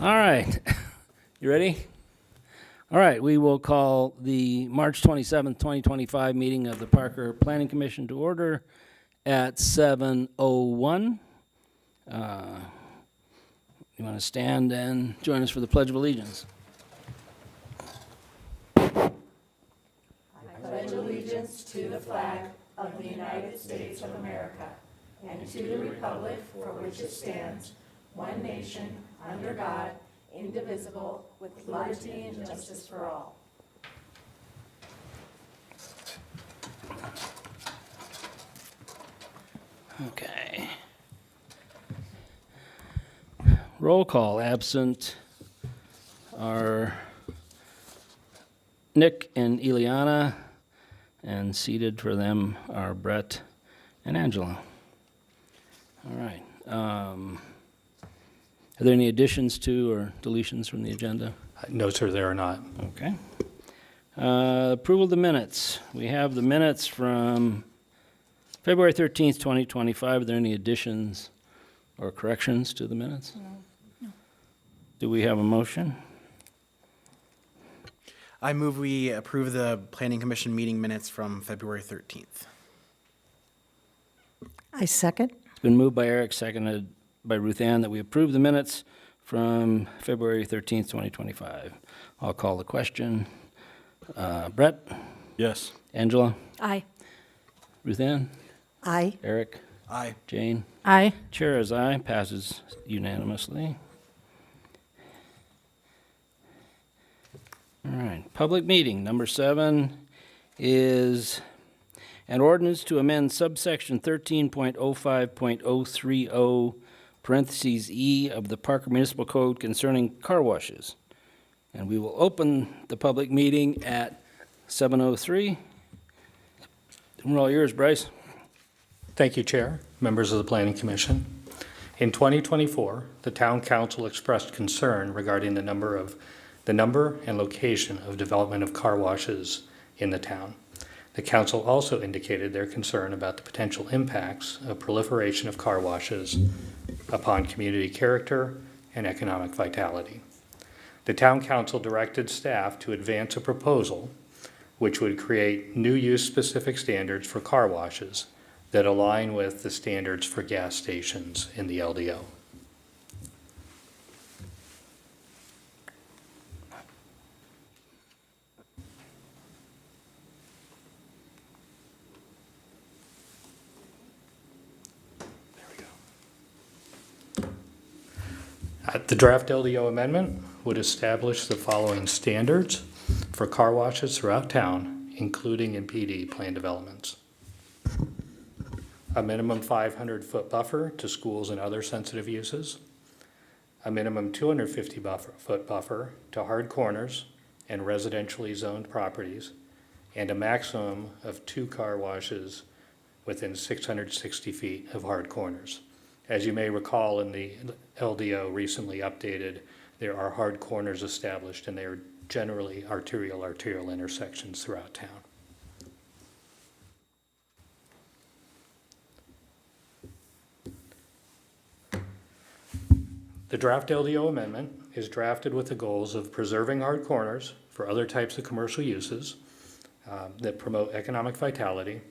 All right. You ready? All right, we will call the March 27th, 2025 meeting of the Parker Planning Commission to order at 7:01. You want to stand and join us for the Pledge of Allegiance? I pledge allegiance to the flag of the United States of America and to the republic for which it stands, one nation, under God, indivisible, with liberty and justice for all. Okay. Roll call. Absent are Nick and Ileana, and seated for them are Brett and Angela. All right. Are there any additions to or deletions from the agenda? No, sir, there are not. Okay. Approval of the minutes. We have the minutes from February 13th, 2025. Are there any additions or corrections to the minutes? No. Do we have a motion? I move we approve the Planning Commission meeting minutes from February 13th. I second. It's been moved by Eric, seconded by Ruth Ann, that we approve the minutes from February 13th, 2025. I'll call the question. Brett? Yes. Angela? Aye. Ruth Ann? Aye. Eric? Aye. Jane? Aye. Chair as aye, passes unanimously. All right, public meeting, number 7 is an ordinance to amend subsection 13.05.030, parentheses E of the Parker Municipal Code concerning car washes. And we will open the public meeting at 7:03. We're all yours, Bryce. Thank you, Chair, members of the Planning Commission. In 2024, the Town Council expressed concern regarding the number and location of development of car washes in the town. The Council also indicated their concern about the potential impacts of proliferation of car washes upon community character and economic vitality. The Town Council directed staff to advance a proposal which would create new use-specific standards for car washes that align with the standards for gas stations in the LDO. The draft LDO amendment would establish the following standards for car washes throughout town, including in PD plan developments. A minimum 500-foot buffer to schools and other sensitive uses. A minimum 250-foot buffer to hard corners and residentially zoned properties, and a maximum of 2 car washes within 660 feet of hard corners. As you may recall, in the LDO recently updated, there are hard corners established, and they are generally arterial intersections throughout town. The draft LDO amendment is drafted with the goals of preserving hard corners for other types of commercial uses that promote economic vitality,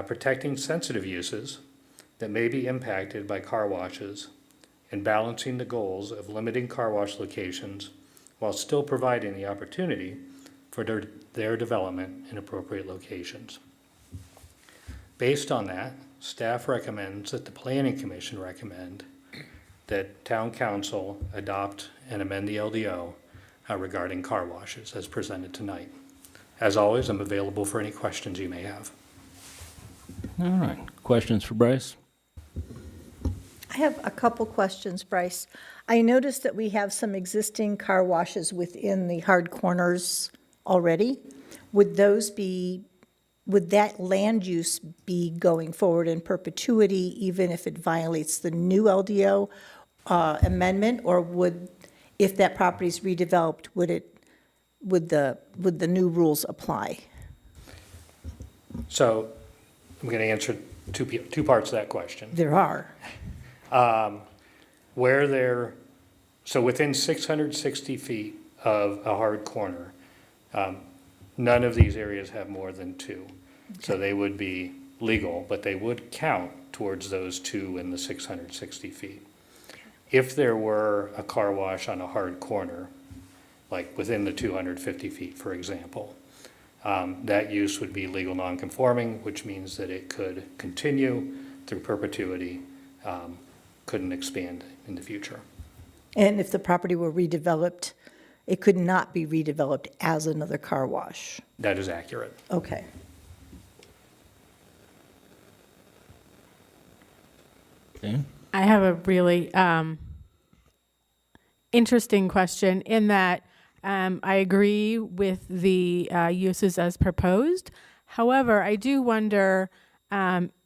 protecting sensitive uses that may be impacted by car washes, and balancing the goals of limiting car wash locations while still providing the opportunity for their development in appropriate locations. Based on that, staff recommends that the Planning Commission recommend that Town Council adopt and amend the LDO regarding car washes as presented tonight. As always, I'm available for any questions you may have. All right, questions for Bryce? I have a couple questions, Bryce. I noticed that we have some existing car washes within the hard corners already. Would that land use be going forward in perpetuity, even if it violates the new LDO amendment? Or if that property is redeveloped, would the new rules apply? So I'm going to answer two parts of that question. There are. Where they're So within 660 feet of a hard corner, none of these areas have more than two. So they would be legal, but they would count towards those two in the 660 feet. If there were a car wash on a hard corner, like within the 250 feet, for example, that use would be legal nonconforming, which means that it could continue through perpetuity, couldn't expand in the future. And if the property were redeveloped, it could not be redeveloped as another car wash? That is accurate. Okay. Okay. I have a really interesting question in that I agree with the uses as proposed. However, I do wonder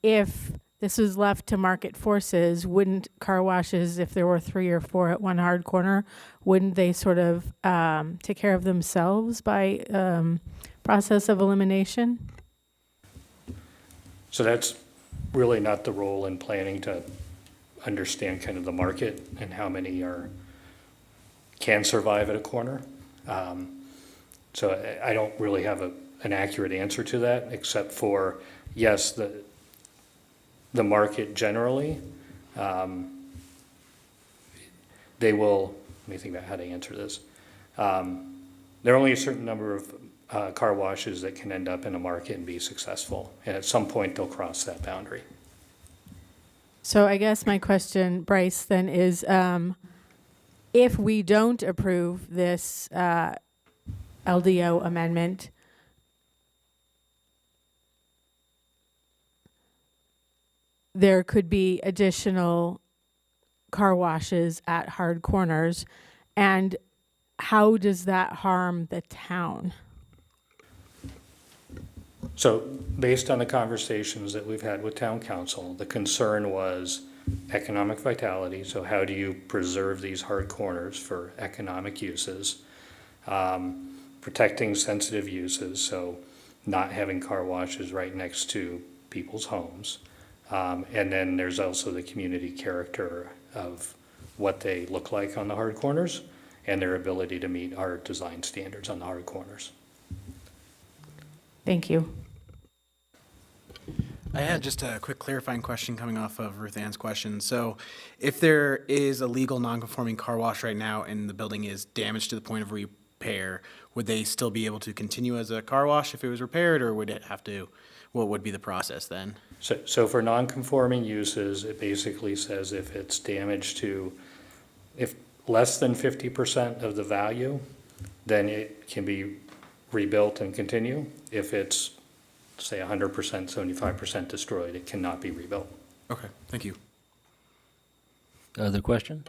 if this was left to market forces, wouldn't car washes, if there were 3 or 4 at one hard corner, wouldn't they sort of take care of themselves by process of elimination? So that's really not the role in planning to understand kind of the market and how many can survive at a corner. So I don't really have an accurate answer to that, except for, yes, the market generally, they will, let me think about how to answer this. There are only a certain number of car washes that can end up in a market and be successful. And at some point, they'll cross that boundary. So I guess my question, Bryce, then is if we don't approve this LDO amendment, there could be additional car washes at hard corners, and how does that harm the town? So based on the conversations that we've had with town council, the concern was economic vitality. So how do you preserve these hard corners for economic uses? Protecting sensitive uses, so not having car washes right next to people's homes. And then there's also the community character of what they look like on the hard corners and their ability to meet our design standards on the hard corners. Thank you. I had just a quick clarifying question coming off of Ruth Ann's question. So if there is a legal non-conforming car wash right now and the building is damaged to the point of repair, would they still be able to continue as a car wash if it was repaired, or would it have to, what would be the process then? So for non-conforming uses, it basically says if it's damaged to, if less than 50% of the value, then it can be rebuilt and continue. If it's, say, 100%, 75% destroyed, it cannot be rebuilt. Okay, thank you. Other question?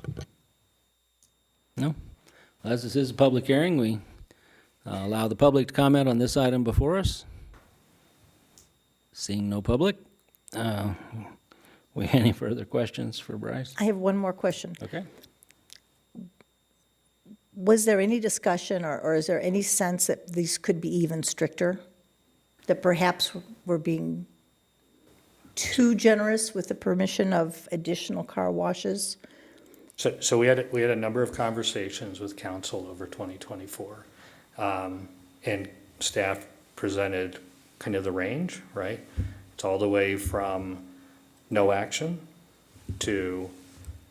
No? As this is a public hearing, we allow the public to comment on this item before us. Seeing no public, any further questions for Bryce? I have one more question. Okay. Was there any discussion, or is there any sense that these could be even stricter? That perhaps we're being too generous with the permission of additional car washes? So we had a number of conversations with council over 2024, and staff presented kind of the range, right? It's all the way from no action to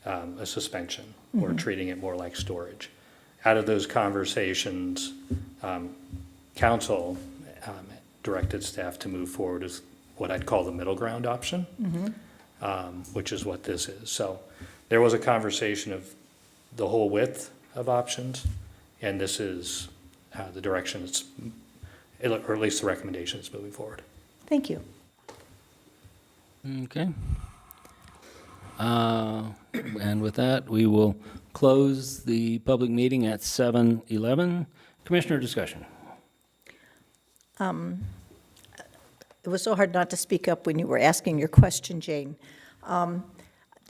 a suspension, or treating it more like storage. Out of those conversations, council directed staff to move forward as what I'd call the middle ground option, which is what this is. So there was a conversation of the whole width of options, and this is the direction it's, or at least the recommendation is moving forward. Thank you. Okay. And with that, we will close the public meeting at 7:11. Commissioner discussion. It was so hard not to speak up when you were asking your question, Jane.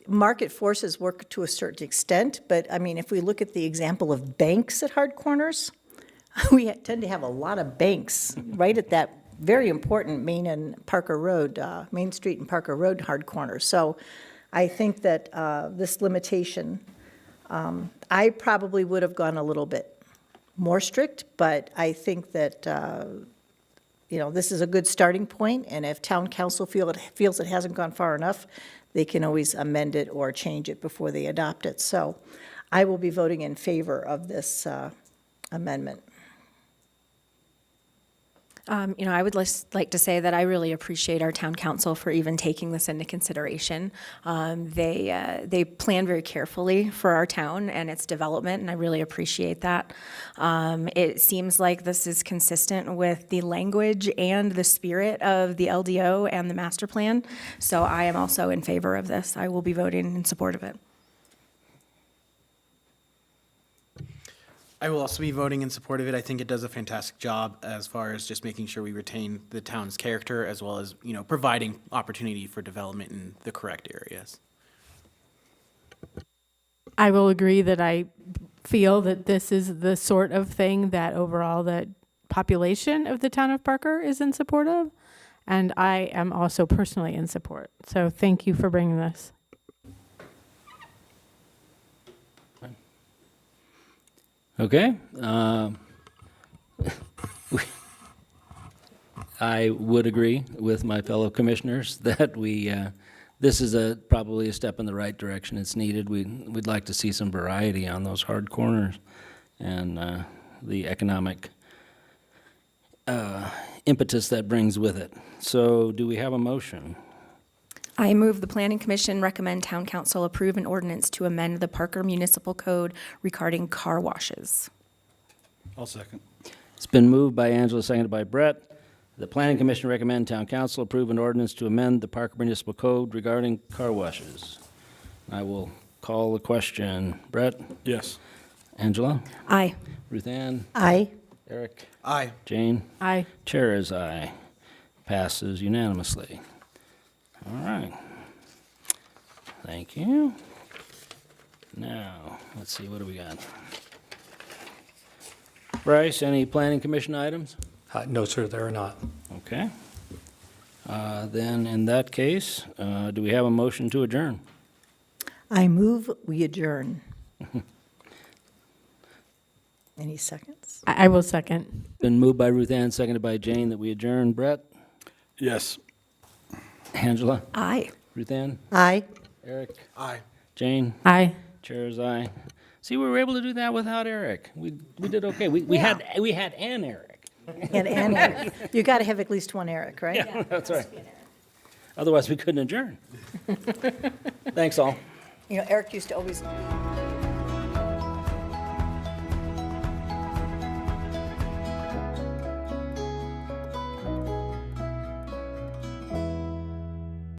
Market forces work to a certain extent, but I mean, if we look at the example of banks at hard corners, we tend to have a lot of banks right at that very important Main and Parker Road, Main Street and Parker Road hard corner. So I think that this limitation, I probably would have gone a little bit more strict, but I think that, this is a good starting point, and if town council feels it hasn't gone far enough, they can always amend it or change it before they adopt it. So I will be voting in favor of this amendment. I would like to say that I really appreciate our town council for even taking this into consideration. They plan very carefully for our town and its development, and I really appreciate that. It seems like this is consistent with the language and the spirit of the LDO and the master plan, so I am also in favor of this. I will be voting in support of it. I will also be voting in support of it. I think it does a fantastic job as far as just making sure we retain the town's character as well as, providing opportunity for development in the correct areas. I will agree that I feel that this is the sort of thing that overall the population of the town of Parker is in support of, and I am also personally in support. So thank you for bringing this. Okay. I would agree with my fellow commissioners that this is probably a step in the right direction. It's needed. We'd like to see some variety on those hard corners and the economic impetus that brings with it. So do we have a motion? I move the Planning Commission recommend Town Council approve an ordinance to amend the Parker Municipal Code regarding car washes. I'll second. It's been moved by Angela, seconded by Brett. The Planning Commission recommend Town Council approve an ordinance to amend the Parker Municipal Code regarding car washes. I will call the question. Brett? Yes. Angela? Aye. Ruth Ann? Aye. Eric? Aye. Jane? Aye. Chair is aye. Passes unanimously. All right. Thank you. Now, let's see, what do we got? Bryce, any planning commission items? No, sir, there are not. Okay. Then in that case, do we have a motion to adjourn? I move we adjourn. Any seconds? I will second. Been moved by Ruth Ann, seconded by Jane, that we adjourn. Brett? Yes. Angela? Aye. Ruth Ann? Aye. Eric? Aye. Jane? Aye. Chair is aye. See, we were able to do that without Eric. We did okay. We had an Eric. And Eric. You got to have at least one Eric, right? Yeah, that's right. Otherwise, we couldn't adjourn. Thanks, all. Eric used to always